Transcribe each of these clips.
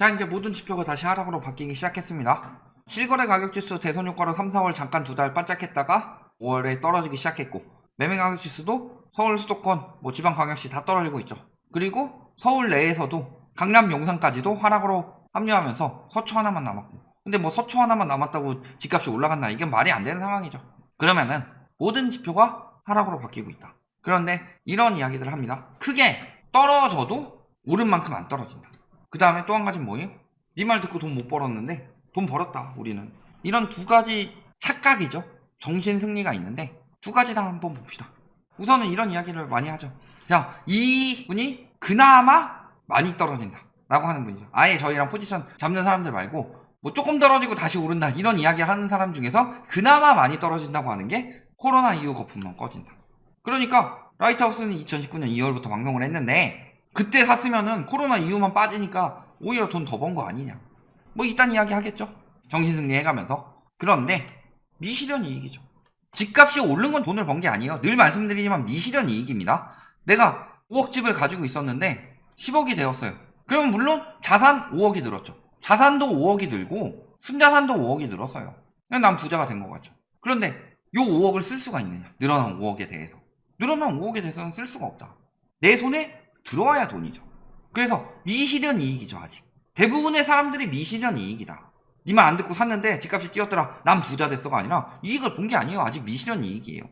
자, 이제 모든 지표가 다시 하락으로 바뀌기 시작했습니다. 실거래 가격지수 대선 효과로 3, 4월 잠깐 2달 반짝했다가 5월에 떨어지기 시작했고, 매매 가격지수도 서울 수도권, 지방광역시 다 떨어지고 있죠. 그리고 서울 내에서도 강남 용산까지도 하락으로 합류하면서 서초 하나만 남았고, 근데 서초 하나만 남았다고 집값이 올라갔나, 이게 말이 안 되는 상황이죠. 그러면은 모든 지표가 하락으로 바뀌고 있다. 그런데 이런 이야기들을 합니다. 크게 떨어져도 오른 만큼 안 떨어진다. 그 다음에 또 한 가지는 뭐예요? 네 말 듣고 돈 못 벌었는데 돈 벌었다 우리는. 이런 두 가지 착각이죠. 정신승리가 있는데 두 가지 다 한번 봅시다. 우선은 이런 이야기를 많이 하죠. 자, 이분이 그나마 많이 떨어진다 라고 하는 분이죠. 아예 저희랑 포지션 잡는 사람들 말고 조금 떨어지고 다시 오른다 이런 이야기를 하는 사람 중에서 그나마 많이 떨어진다고 하는 게 코로나 이후 거품만 꺼진다. 그러니까 라이트하우스는 2019년 2월부터 방송을 했는데 그때 샀으면은 코로나 이후만 빠지니까 오히려 돈 더 번 거 아니냐, 이딴 이야기 하겠죠. 정신승리 해가면서. 그런데 미실현 이익이죠. 집값이 오른 건 돈을 번 게 아니에요. 늘 말씀드리지만 미실현 이익입니다. 내가 5억 집을 가지고 있었는데 10억이 되었어요. 그러면 물론 자산 5억이 늘었죠. 자산도 5억이 늘고 순자산도 5억이 늘었어요. 난 부자가 된 것 같죠. 그런데 요 5억을 쓸 수가 있느냐, 늘어난 5억에 대해서. 늘어난 5억에 대해서는 쓸 수가 없다. 내 손에 들어와야 돈이죠. 그래서 미실현 이익이죠. 아직 대부분의 사람들이 미실현 이익이다. 니 말 안 듣고 샀는데 집값이 뛰었더라 난 부자 됐어가 아니라 이익을 본 게 아니에요. 아직 미실현 이익이에요.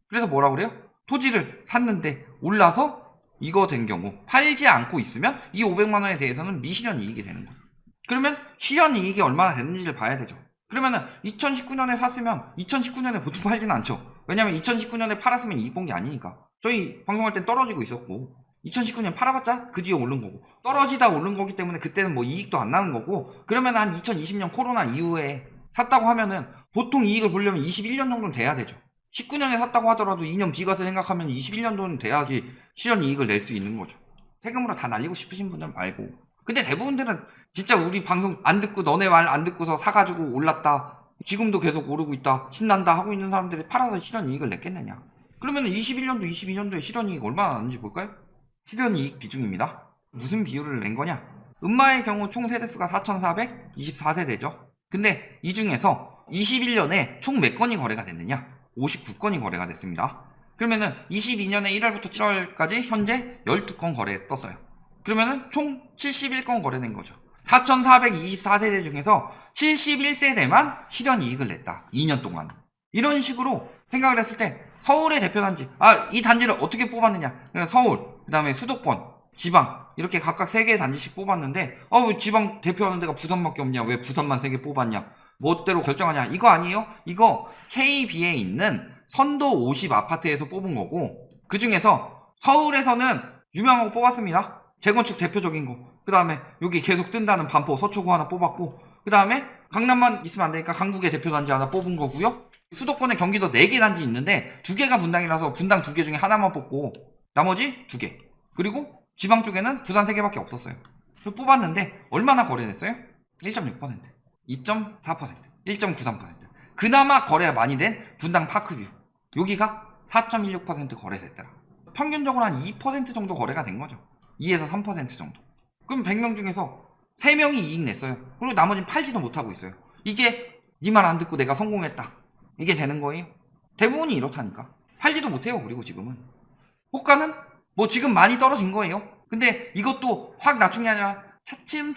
그래서 뭐라 그래요? 토지를 샀는데 올라서 이거 된 경우 팔지 않고 있으면 이 500만 원에 대해서는 미실현 이익이 되는 거예요. 그러면 실현 이익이 얼마나 됐는지를 봐야 되죠. 그러면은 2019년에 샀으면 2019년에 보통 팔지는 않죠. 왜냐면 2019년에 팔았으면 이익 본 게 아니니까. 저희 방송할 땐 떨어지고 있었고 2019년 팔아봤자 그 뒤에 오른 거고, 떨어지다 오른 거기 때문에 그때는 이익도 안 나는 거고, 그러면 한 2020년 코로나 이후에 샀다고 하면은 보통 이익을 보려면 21년 정도는 돼야 되죠. 19년에 샀다고 하더라도 2년 비과세 생각하면 21년도는 돼야지 실현 이익을 낼 수 있는 거죠. 세금으로 다 날리고 싶으신 분들 말고. 근데 대부분들은 진짜 우리 방송 안 듣고 너네 말 안 듣고서 사가지고 올랐다, 지금도 계속 오르고 있다, 신난다 하고 있는 사람들이 팔아서 실현 이익을 냈겠느냐. 그러면 21년도 22년도에 실현 이익 얼마나 나는지 볼까요? 실현 이익 비중입니다. 무슨 비율을 낸 거냐? 음마의 경우 총 세대수가 4,424세대죠. 근데 이 중에서 21년에 총 몇 건이 거래가 됐느냐? 59건이 거래가 됐습니다. 그러면은 22년에 1월부터 7월까지 현재 12건 거래 떴어요. 그러면은 총 71건 거래된 거죠. 4,424세대 중에서 71세대만 실현 이익을 냈다. 2년 동안. 이런 식으로 생각을 했을 때 서울의 대표단지, 이 단지를 어떻게 뽑았느냐? 그러니까 서울, 그 다음에 수도권, 지방 이렇게 각각 3개의 단지씩 뽑았는데 왜 지방 대표하는 데가 부산밖에 없냐? 왜 부산만 3개 뽑았냐? 멋대로 결정하냐? 이거 아니에요? 이거 KB에 있는 선도 50 아파트에서 뽑은 거고, 그 중에서 서울에서는 유명한 거 뽑았습니다. 재건축 대표적인 거. 그 다음에 여기 계속 뜬다는 반포 서초구 하나 뽑았고, 그 다음에 강남만 있으면 안 되니까 강북의 대표단지 하나 뽑은 거고요. 수도권에 경기도 4개 단지 있는데 2개가 분당이라서 분당 2개 중에 하나만 뽑고 나머지 2개. 그리고 지방 쪽에는 부산 3개밖에 없었어요. 뽑았는데 얼마나 거래됐어요? 1.6%, 2.4%, 1.93%. 그나마 거래가 많이 된 분당 파크뷰. 여기가 4.16% 거래됐더라. 평균적으로 한 2% 정도 거래가 된 거죠. 2에서 3% 정도. 그럼 100명 중에서 3명이 이익 냈어요. 그리고 나머지는 팔지도 못하고 있어요. 이게 네 말 안 듣고 내가 성공했다, 이게 되는 거예요? 대부분이 이렇다니까. 팔지도 못해요. 그리고 지금은 호가는 지금 많이 떨어진 거예요. 근데 이것도 확 낮춘 게 아니라 차츰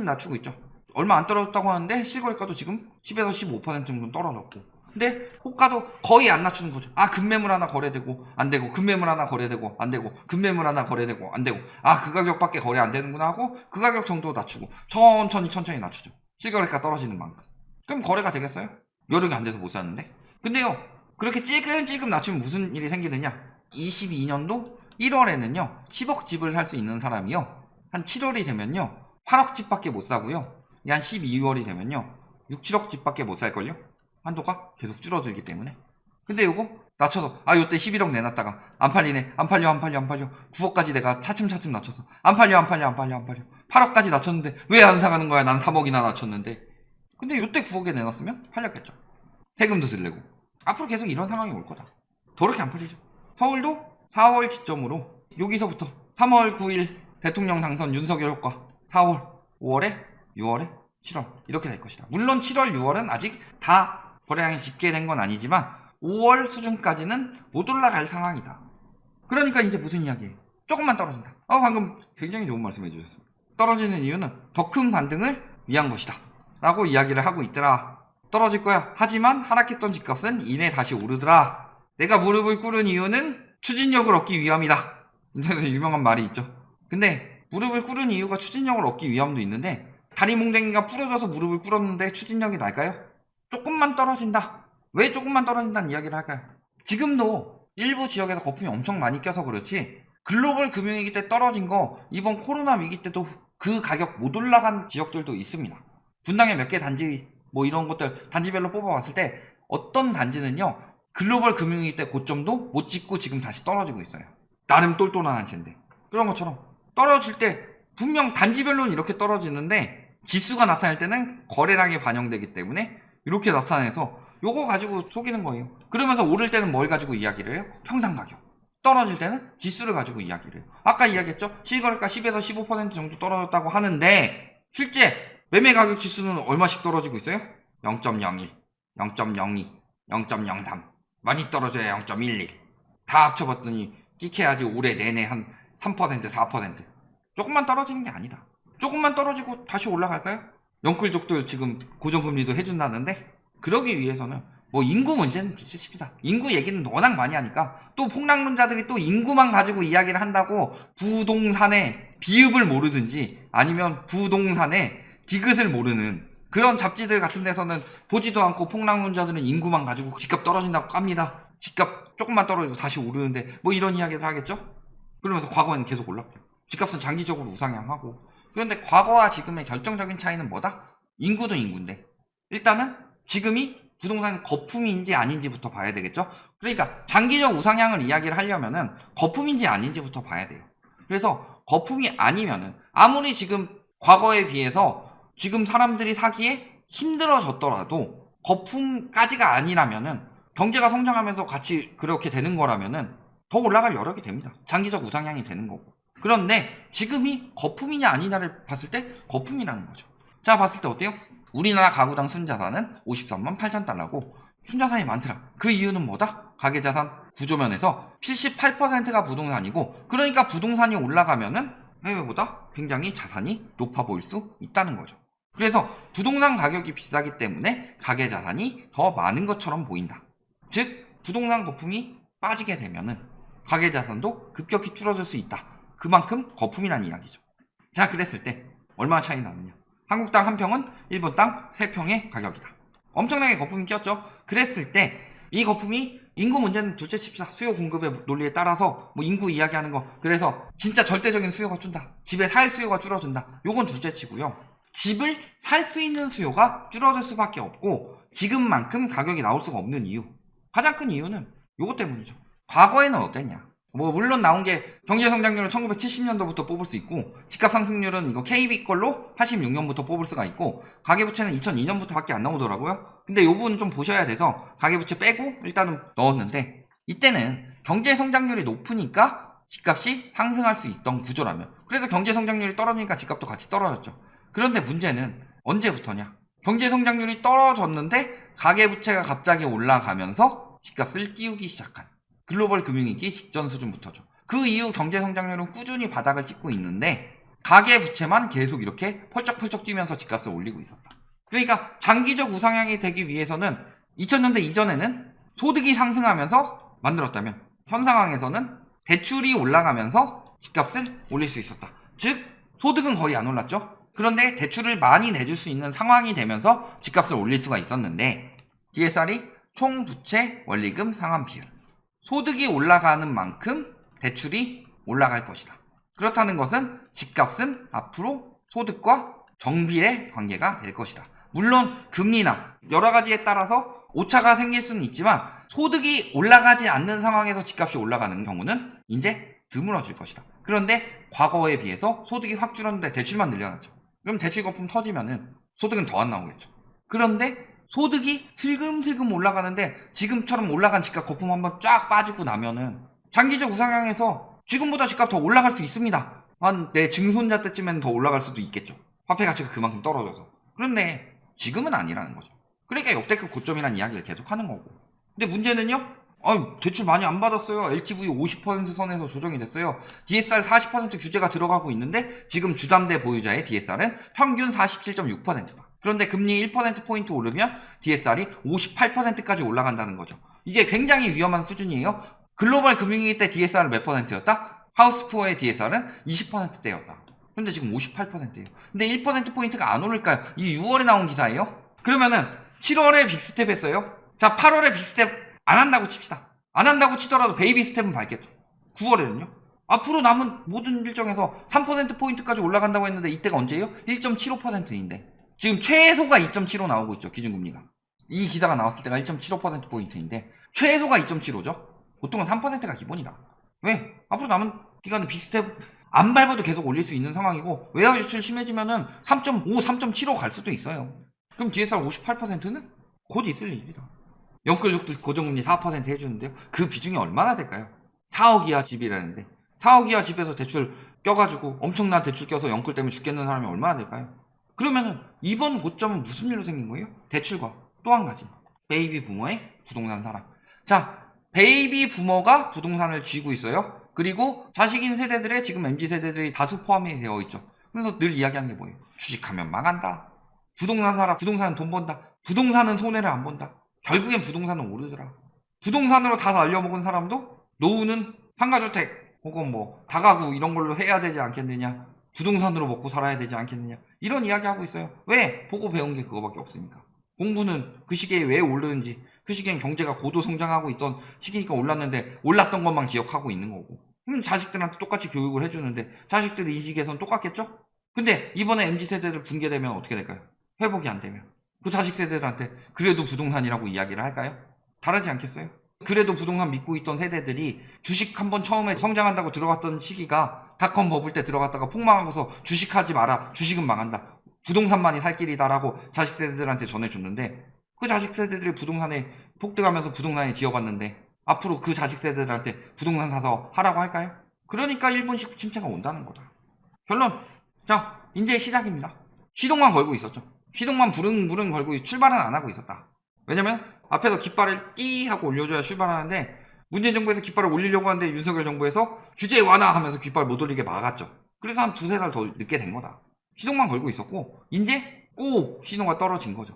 낮추고 있죠. 얼마 안 떨어졌다고 하는데 실거래가도 지금 10에서 15% 정도 떨어졌고, 근데 호가도 거의 안 낮추는 거죠. 금매물 하나 거래되고 안 되고, 금매물 하나 거래되고 안 되고, 금매물 하나 거래되고 안 되고, 그 가격밖에 거래 안 되는구나 하고 그 가격 정도 낮추고 천천히 낮추죠. 실거래가 떨어지는 만큼. 그럼 거래가 되겠어요? 여력이 안 돼서 못 샀는데. 근데요, 그렇게 찔끔찔끔 낮추면 무슨 일이 생기느냐? 22년도 1월에는요 10억 집을 살 수 있는 사람이요, 한 7월이 되면요 8억 집밖에 못 사고요, 한 12월이 되면요 6, 7억 집밖에 못 살걸요? 한도가 계속 줄어들기 때문에. 근데 요거 낮춰서 요때 11억 내놨다가 안 팔리네, 안 팔려 9억까지 내가 차츰 낮춰서 안 팔려 8억까지 낮췄는데 왜 안 사가는 거야? 난 3억이나 낮췄는데. 근데 요때 9억에 내놨으면 팔렸겠죠. 세금도 들래고. 앞으로 계속 이런 상황이 올 거다. 더럽게 안 팔리죠. 서울도 4월 기점으로 여기서부터 3월 9일 대통령 당선 윤석열 효과, 4월 5월에, 6월에, 7월 이렇게 될 것이다. 물론 7월, 6월은 아직 다 거래량이 집계된 건 아니지만 5월 수준까지는 못 올라갈 상황이다. 그러니까 이제 무슨 이야기예요? 조금만 떨어진다. 방금 굉장히 좋은 말씀 해주셨습니다. 떨어지는 이유는 더 큰 반등을 위한 것이다 라고 이야기를 하고 있더라. 떨어질 거야. 하지만 하락했던 집값은 이내 다시 오르더라. 내가 무릎을 꿇은 이유는 추진력을 얻기 위함이다. 인터넷에 유명한 말이 있죠. 근데 무릎을 꿇은 이유가 추진력을 얻기 위함도 있는데 다리 몽댕이가 부러져서 무릎을 꿇었는데 추진력이 날까요? 조금만 떨어진다. 왜 조금만 떨어진다는 이야기를 할까요? 지금도 일부 지역에서 거품이 엄청 많이 껴서 그렇지 글로벌 금융위기 때 떨어진 거 이번 코로나 위기 때도 그 가격 못 올라간 지역들도 있습니다. 분당에 몇 개 단지 뭐 이런 것들 단지별로 뽑아봤을 때 어떤 단지는요 글로벌 금융위기 때 고점도 못 찍고 지금 다시 떨어지고 있어요. 나름 똘똘한 한채인데 그런 것처럼 떨어질 때 분명 단지별로는 이렇게 떨어지는데 지수가 나타날 때는 거래량이 반영되기 때문에 이렇게 나타내서 요거 가지고 속이는 거예요. 그러면서 오를 때는 뭘 가지고 이야기를 해요? 평당 가격. 떨어질 때는 지수를 가지고 이야기를 해요. 아까 이야기했죠? 실거래가 10에서 15% 정도 떨어졌다고 하는데 실제 매매 가격 지수는 얼마씩 떨어지고 있어요? 0.01, 0.02, 0.03 많이 떨어져야 0.11 다 합쳐봤더니 끼케야지 올해 내내 한 3%, 4% 조금만 떨어지는 게 아니다. 조금만 떨어지고 다시 올라갈까요? 영끌족들 지금 고정금리도 해준다는데 그러기 위해서는 뭐 인구 문제는 있으십니다. 인구 얘기는 워낙 많이 하니까 또 폭락론자들이 또 인구만 가지고 이야기를 한다고 부동산의 비읍을 모르든지 아니면 부동산의 디귿을 모르는 그런 잡지들 같은 데서는 보지도 않고 폭락론자들은 인구만 가지고 집값 떨어진다고 깝니다. 집값 조금만 떨어지고 다시 오르는데 뭐 이런 이야기를 하겠죠? 그러면서 과거에는 계속 올랐고 집값은 장기적으로 우상향하고 그런데 과거와 지금의 결정적인 차이는 뭐다? 인구도 인구인데 일단은 지금이 부동산 거품인지 아닌지부터 봐야 되겠죠? 그러니까 장기적 우상향을 이야기를 하려면은 거품인지 아닌지부터 봐야 돼요. 그래서 거품이 아니면은 아무리 지금 과거에 비해서 지금 사람들이 사기에 힘들어졌더라도 거품까지가 아니라면은 경제가 성장하면서 같이 그렇게 되는 거라면은 더 올라갈 여력이 됩니다. 장기적 우상향이 되는 거고. 그런데 지금이 거품이냐 아니냐를 봤을 때 거품이라는 거죠. 자, 봤을 때 어때요? 우리나라 가구당 순자산은 53만 8천 달러고 순자산이 많더라. 그 이유는 뭐다? 가계자산 구조면에서 78%가 부동산이고 그러니까 부동산이 올라가면은 해외보다 굉장히 자산이 높아 보일 수 있다는 거죠. 그래서 부동산 가격이 비싸기 때문에 가계자산이 더 많은 것처럼 보인다. 즉 부동산 거품이 빠지게 되면은 가계자산도 급격히 줄어들 수 있다. 그만큼 거품이란 이야기죠. 자, 그랬을 때 얼마나 차이 나느냐? 한국 땅 한 평은 일본 땅 3평의 가격이다. 엄청나게 거품이 꼈죠. 그랬을 때 이 거품이 인구 문제는 둘째 칩시다. 수요 공급의 논리에 따라서 뭐 인구 이야기하는 거 그래서 진짜 절대적인 수요가 준다. 집에 살 수요가 줄어든다. 요건 둘째 치고요. 집을 살 수 있는 수요가 줄어들 수밖에 없고 지금만큼 가격이 나올 수가 없는 이유 가장 큰 이유는 요거 때문이죠. 과거에는 어땠냐? 뭐 물론 나온 게 경제성장률은 1970년도부터 뽑을 수 있고 집값 상승률은 이거 KB 걸로 86년부터 뽑을 수가 있고 가계부채는 2002년부터 밖에 안 나오더라고요. 근데 요 부분은 좀 보셔야 돼서 가계부채 빼고 일단은 넣었는데 이때는 경제성장률이 높으니까 집값이 상승할 수 있던 구조라면 그래서 경제성장률이 떨어지니까 집값도 같이 떨어졌죠. 그런데 문제는 언제부터냐? 경제성장률이 떨어졌는데 가계부채가 갑자기 올라가면서 집값을 띄우기 시작한 글로벌 금융위기 직전 수준부터죠. 그 이후 경제성장률은 꾸준히 바닥을 찍고 있는데 가계부채만 계속 이렇게 펄쩍펄쩍 뛰면서 집값을 올리고 있었다. 그러니까 장기적 우상향이 되기 위해서는 2000년대 이전에는 소득이 상승하면서 만들었다면 현 상황에서는 대출이 올라가면서 집값을 올릴 수 있었다. 즉 소득은 거의 안 올랐죠. 그런데 대출을 많이 내줄 수 있는 상황이 되면서 집값을 올릴 수가 있었는데 DSR이 총부채 원리금 상환 비율 소득이 올라가는 만큼 대출이 올라갈 것이다. 그렇다는 것은 집값은 앞으로 소득과 정비례 관계가 될 것이다. 물론 금리나 여러 가지에 따라서 오차가 생길 수는 있지만 소득이 올라가지 않는 상황에서 집값이 올라가는 경우는 이제 드물어질 것이다. 그런데 과거에 비해서 소득이 확 줄었는데 대출만 늘려놨죠. 그럼 대출 거품 터지면은 소득은 더 안 나오겠죠. 그런데 소득이 슬금슬금 올라가는데 지금처럼 올라간 집값 거품 한번 쫙 빠지고 나면은 장기적 우상향에서 지금보다 집값 더 올라갈 수 있습니다. 한 내 증손자 때쯤에는 더 올라갈 수도 있겠죠. 화폐 가치가 그만큼 떨어져서. 그런데 지금은 아니라는 거죠. 그러니까 역대급 고점이라는 이야기를 계속 하는 거고. 근데 문제는요, 대출 많이 안 받았어요. LTV 50% 선에서 조정이 됐어요. DSR 40% 규제가 들어가고 있는데 지금 주담대 보유자의 DSR은 평균 47.6%다. 그런데 금리 1%포인트 오르면 DSR이 58%까지 올라간다는 거죠. 이게 굉장히 위험한 수준이에요. 글로벌 금융위기 때 DSR은 몇 %였다? 하우스푸어의 DSR은 20%대였다. 근데 지금 58%예요. 근데 1%포인트가 안 오를까요? 이 6월에 나온 기사예요. 그러면은 7월에 빅스텝 했어요. 자, 8월에 빅스텝 안 한다고 칩시다. 안 한다고 치더라도 베이비 스텝은 밟겠죠. 9월에는요. 앞으로 남은 모든 일정에서 3%포인트까지 올라간다고 했는데 이때가 언제예요? 1.75%인데 지금 최소가 2.75 나오고 있죠. 기준금리가. 이 기사가 나왔을 때가 1.75%포인트인데 최소가 2.75죠. 보통은 3%가 기본이다. 왜? 앞으로 남은 기간은 빅스텝 안 밟아도 계속 올릴 수 있는 상황이고 외화 유출 심해지면은 3.5, 3.75 갈 수도 있어요. 그럼 DSR 58%는 곧 있을 일이다. 영끌족들 고정금리 4% 해주는데요. 그 비중이 얼마나 될까요? 4억 이하 집이라는데 4억 이하 집에서 대출 껴가지고 엄청난 대출 껴서 영끌 때문에 죽겠는 사람이 얼마나 될까요? 그러면은 이번 고점은 무슨 일로 생긴 거예요? 대출과 또 한 가지 베이비 부머의 부동산 사랑. 자, 베이비 부머가 부동산을 쥐고 있어요. 그리고 자식인 세대들의 지금 MZ 세대들이 다수 포함이 되어 있죠. 그래서 늘 이야기하는 게 뭐예요? 주식하면 망한다. 부동산 사라. 부동산은 돈 번다. 부동산은 손해를 안 본다. 결국엔 부동산은 오르더라. 부동산으로 다 날려먹은 사람도 노후는 상가주택 혹은 뭐 다가구 이런 걸로 해야 되지 않겠느냐. 부동산으로 먹고 살아야 되지 않겠느냐. 이런 이야기 하고 있어요. 왜? 보고 배운 게 그거밖에 없으니까. 공부는 그 시기에 왜 오르는지, 그 시기엔 경제가 고도 성장하고 있던 시기니까 올랐는데 올랐던 것만 기억하고 있는 거고. 그럼 자식들한테 똑같이 교육을 해주는데 자식들이 이 시기에선 똑같겠죠? 근데 이번에 MZ세대들 붕괴되면 어떻게 될까요? 회복이 안 되면 그 자식 세대들한테 그래도 부동산이라고 이야기를 할까요? 다르지 않겠어요? 그래도 부동산 믿고 있던 세대들이 주식 한번 처음에 성장한다고 들어갔던 시기가 닷컴 버블 때 들어갔다가 폭망하고서 주식하지 마라. 주식은 망한다. 부동산만이 살 길이다라고 자식 세대들한테 전해줬는데 그 자식 세대들이 부동산에 폭등하면서 부동산에 뒤어봤는데 앞으로 그 자식 세대들한테 부동산 사서 하라고 할까요? 그러니까 일본식 침체가 온다는 거다. 결론. 자, 이제 시작입니다. 시동만 걸고 있었죠. 시동만 부릉부릉 걸고 출발은 안 하고 있었다. 왜냐면 앞에서 깃발을 띠 하고 올려줘야 출발하는데 문재인 정부에서 깃발을 올리려고 하는데 윤석열 정부에서 규제 완화하면서 깃발 못 올리게 막았죠. 그래서 한 두세 달 더 늦게 된 거다. 시동만 걸고 있었고 이제 꼭 신호가 떨어진 거죠.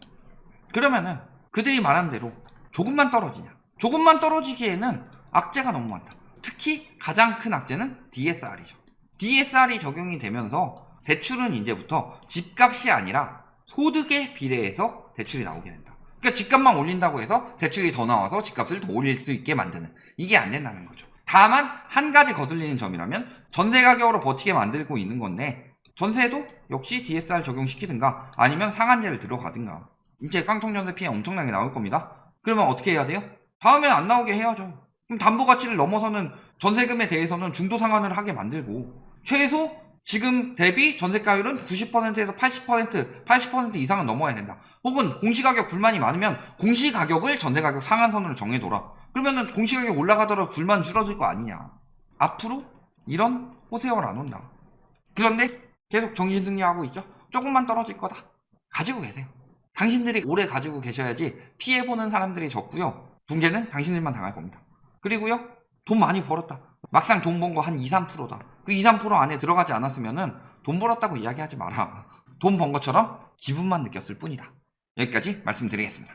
그러면은 그들이 말한 대로 조금만 떨어지냐. 조금만 떨어지기에는 악재가 너무 많다. 특히 가장 큰 악재는 DSR이죠. DSR이 적용이 되면서 대출은 이제부터 집값이 아니라 소득에 비례해서 대출이 나오게 된다. 그러니까 집값만 올린다고 해서 대출이 더 나와서 집값을 더 올릴 수 있게 만드는, 이게 안 된다는 거죠. 다만 한 가지 거슬리는 점이라면 전세 가격으로 버티게 만들고 있는 건데 전세도 역시 DSR 적용시키든가 아니면 상한제를 들어가든가. 이제 깡통전세 피해 엄청나게 나올 겁니다. 그러면 어떻게 해야 돼요? 다음엔 안 나오게 해야죠. 그럼 담보가치를 넘어서는 전세금에 대해서는 중도 상환을 하게 만들고 최소 지금 대비 전세가율은 90%에서 80% 이상은 넘어야 된다. 혹은 공시가격 불만이 많으면 공시가격을 전세가격 상한선으로 정해둬라. 그러면은 공시가격 올라가더라도 불만 줄어들 거 아니냐. 앞으로 이런 호세어가 안 온다. 그런데 계속 정신승리하고 있죠. 조금만 떨어질 거다. 가지고 계세요. 당신들이 오래 가지고 계셔야지 피해보는 사람들이 적고요. 붕괴는 당신들만 당할 겁니다. 그리고요, 돈 많이 벌었다. 막상 돈 번 거 한 2, 3%다. 그 2, 3% 안에 들어가지 않았으면은 돈 벌었다고 이야기하지 마라. 돈 번 것처럼 기분만 느꼈을 뿐이다. 여기까지 말씀드리겠습니다.